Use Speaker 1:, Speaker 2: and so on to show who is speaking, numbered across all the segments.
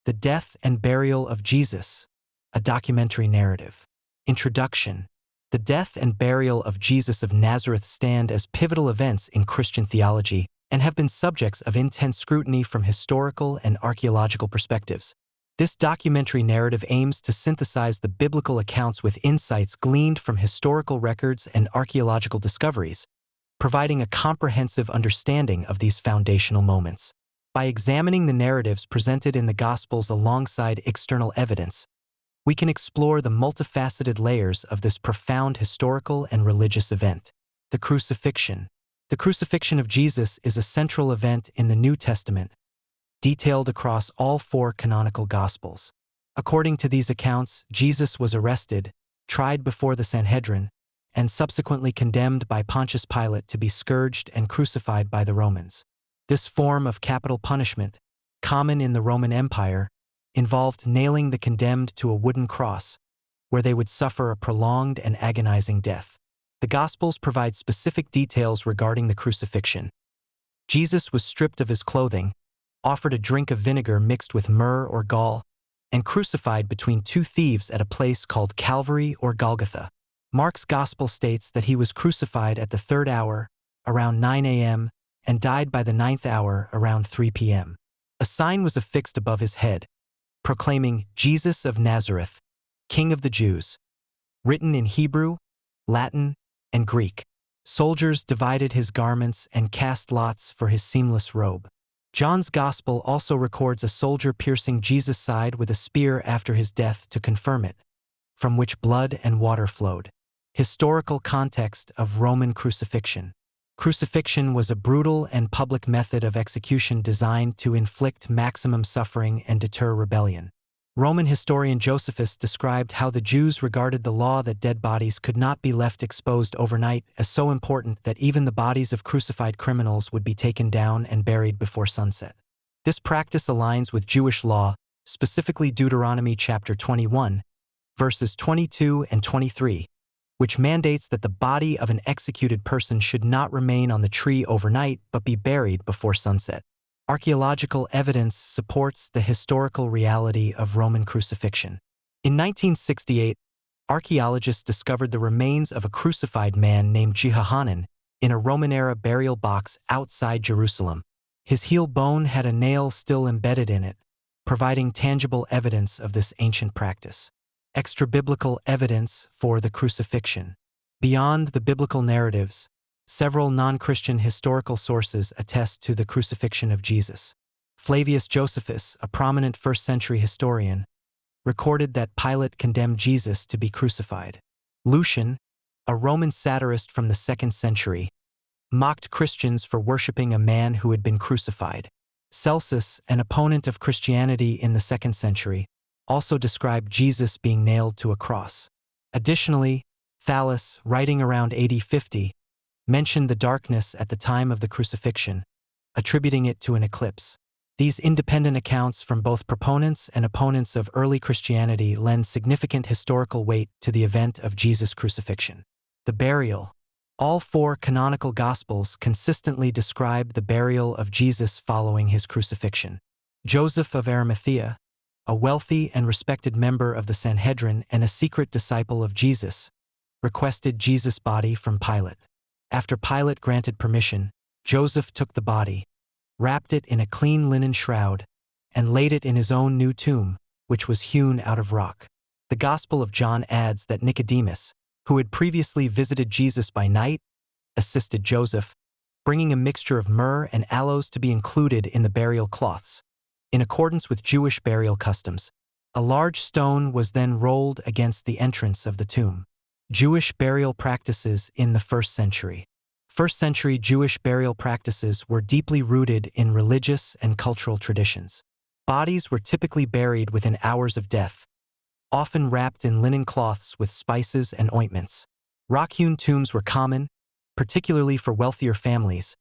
Speaker 1: The Death and Burial of Jesus, a documentary narrative. Introduction. The death and burial of Jesus of Nazareth stand as pivotal events in Christian theology and have been subjects of intense scrutiny from historical and archaeological perspectives. This documentary narrative aims to synthesize the biblical accounts with insights gleaned from historical records and archaeological discoveries, providing a comprehensive understanding of these foundational moments. By examining the narratives presented in the Gospels alongside external evidence, we can explore the multifaceted layers of this profound historical and religious event. The Crucifixion. The crucifixion of Jesus is a central event in the New Testament, detailed across all 4 canonical Gospels. According to these accounts, Jesus was arrested, tried before the Sanhedrin, and subsequently condemned by Pontius Pilate to be scourged and crucified by the Romans. This form of capital punishment, common in the Roman Empire, involved nailing the condemned to a wooden cross, where they would suffer a prolonged and agonizing death. The Gospels provide specific details regarding the crucifixion. Jesus was stripped of his clothing, offered a drink of vinegar mixed with myrrh or gall, and crucified between 2 thieves at a place called Calvary or Golgotha. Mark's Gospel states that he was crucified at the 3rd hour, around 9 a.m., and died by the 9th hour, around 3 p.m. A sign was affixed above his head, proclaiming Jesus of Nazareth, King of the Jews, written in Hebrew, Latin, and Greek. Soldiers divided his garments and cast lots for his seamless robe. John's Gospel also records a soldier piercing Jesus' side with a spear after his death to confirm it, from which blood and water flowed. Historical context of Roman crucifixion. Crucifixion was a brutal and public method of execution designed to inflict maximum suffering and deter rebellion. Roman historian Josephus described how the Jews regarded the law that dead bodies could not be left exposed overnight as so important that even the bodies of crucified criminals would be taken down and buried before sunset. This practice aligns with Jewish law, specifically Deuteronomy chapter 21, verses 22 and 23, which mandates that the body of an executed person should not remain on the tree overnight but be buried before sunset. Archaeological evidence supports the historical reality of Roman crucifixion. In 1968, archaeologists discovered the remains of a crucified man named Jehohanan in a Roman-era burial box outside Jerusalem. His heel bone had a nail still embedded in it, providing tangible evidence of this ancient practice. Extra-biblical evidence for the crucifixion. Beyond the biblical narratives, several non-Christian historical sources attest to the crucifixion of Jesus. Flavius Josephus, a prominent first-century historian, recorded that Pilate condemned Jesus to be crucified. Lucian, a Roman satirist from the 2nd century, mocked Christians for worshiping a man who had been crucified. Celsus, an opponent of Christianity in the 2nd century, also described Jesus being nailed to a cross. Additionally, Thallus, writing around AD 50, mentioned the darkness at the time of the crucifixion, attributing it to an eclipse. These independent accounts from both proponents and opponents of early Christianity lend significant historical weight to the event of Jesus' crucifixion. The burial. All 4 canonical Gospels consistently describe the burial of Jesus following his crucifixion. Joseph of Arimathea, a wealthy and respected member of the Sanhedrin and a secret disciple of Jesus, requested Jesus' body from Pilate. After Pilate granted permission, Joseph took the body, wrapped it in a clean linen shroud, and laid it in his own new tomb, which was hewn out of rock. The Gospel of John adds that Nicodemus, who had previously visited Jesus by night, assisted Joseph, bringing a mixture of myrrh and aloes to be included in the burial cloths. In accordance with Jewish burial customs, a large stone was then rolled against the entrance of the tomb. Jewish burial practices in the 1st century. First-century Jewish burial practices were deeply rooted in religious and cultural traditions. Bodies were typically buried within hours of death, often wrapped in linen cloths with spices and ointments. Rock-hewn tombs were common, particularly for wealthier families,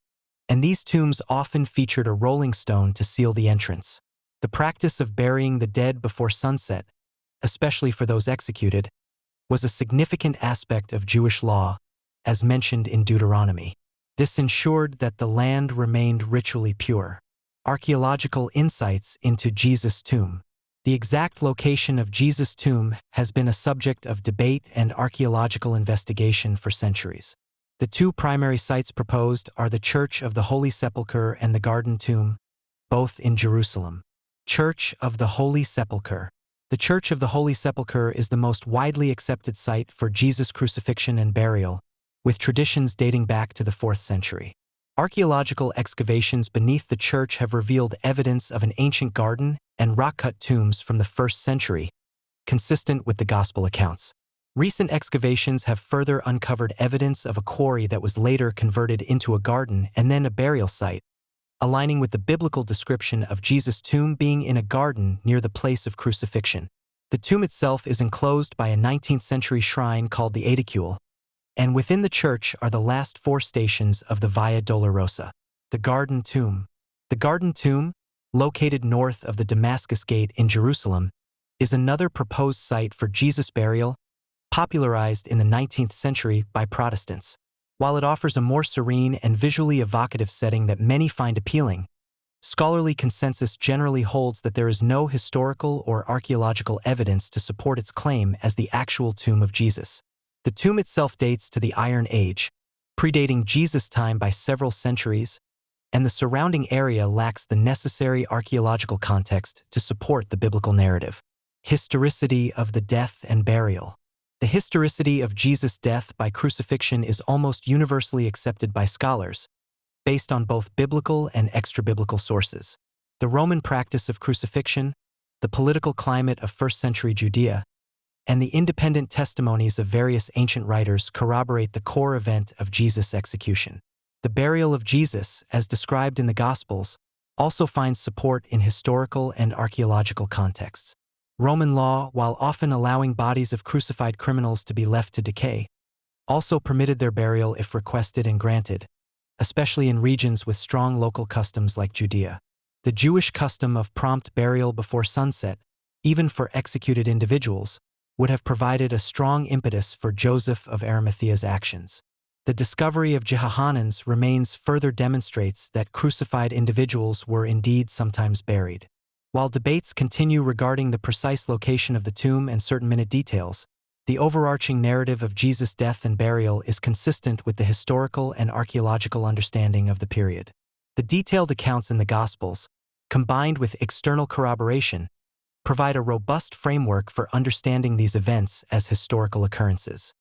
Speaker 1: and these tombs often featured a rolling stone to seal the entrance. The practice of burying the dead before sunset, especially for those executed, was a significant aspect of Jewish law, as mentioned in Deuteronomy. This ensured that the land remained ritually pure. Archaeological insights into Jesus' tomb. The exact location of Jesus' tomb has been a subject of debate and archaeological investigation for centuries. The two primary sites proposed are the Church of the Holy Sepulchre and the Garden Tomb, both in Jerusalem. Church of the Holy Sepulchre. The Church of the Holy Sepulchre is the most widely accepted site for Jesus' crucifixion and burial, with traditions dating back to the 4th century. Archaeological excavations beneath the church have revealed evidence of an ancient garden and rock-cut tombs from the 1st century, consistent with the Gospel accounts. Recent excavations have further uncovered evidence of a quarry that was later converted into a garden and then a burial site, aligning with the biblical description of Jesus' tomb being in a garden near the place of crucifixion. The tomb itself is enclosed by a 19th-century shrine called the Aedicule, and within the church are the last 4 stations of the Via Dolorosa. The Garden Tomb. The Garden Tomb, located north of the Damascus Gate in Jerusalem, is another proposed site for Jesus' burial, popularized in the 19th century by Protestants. While it offers a more serene and visually evocative setting that many find appealing, scholarly consensus generally holds that there is no historical or archaeological evidence to support its claim as the actual tomb of Jesus. The tomb itself dates to the Iron Age, predating Jesus' time by several centuries, and the surrounding area lacks the necessary archaeological context to support the biblical narrative. Historicity of the death and burial. The historicity of Jesus' death by crucifixion is almost universally accepted by scholars, based on both biblical and extra-biblical sources. The Roman practice of crucifixion, the political climate of 1st-century Judea, and the independent testimonies of various ancient writers corroborate the core event of Jesus' execution. The burial of Jesus, as described in the Gospels, also finds support in historical and archaeological contexts. Roman law, while often allowing bodies of crucified criminals to be left to decay, also permitted their burial if requested and granted, especially in regions with strong local customs like Judea. The Jewish custom of prompt burial before sunset, even for executed individuals, would have provided a strong impetus for Joseph of Arimathea's actions. The discovery of Jehohanan's remains further demonstrates that crucified individuals were indeed sometimes buried. While debates continue regarding the precise location of the tomb and certain minute details, the overarching narrative of Jesus' death and burial is consistent with the historical and archaeological understanding of the period. The detailed accounts in the Gospels, combined with external corroboration, provide a robust framework for understanding these events as historical occurrences.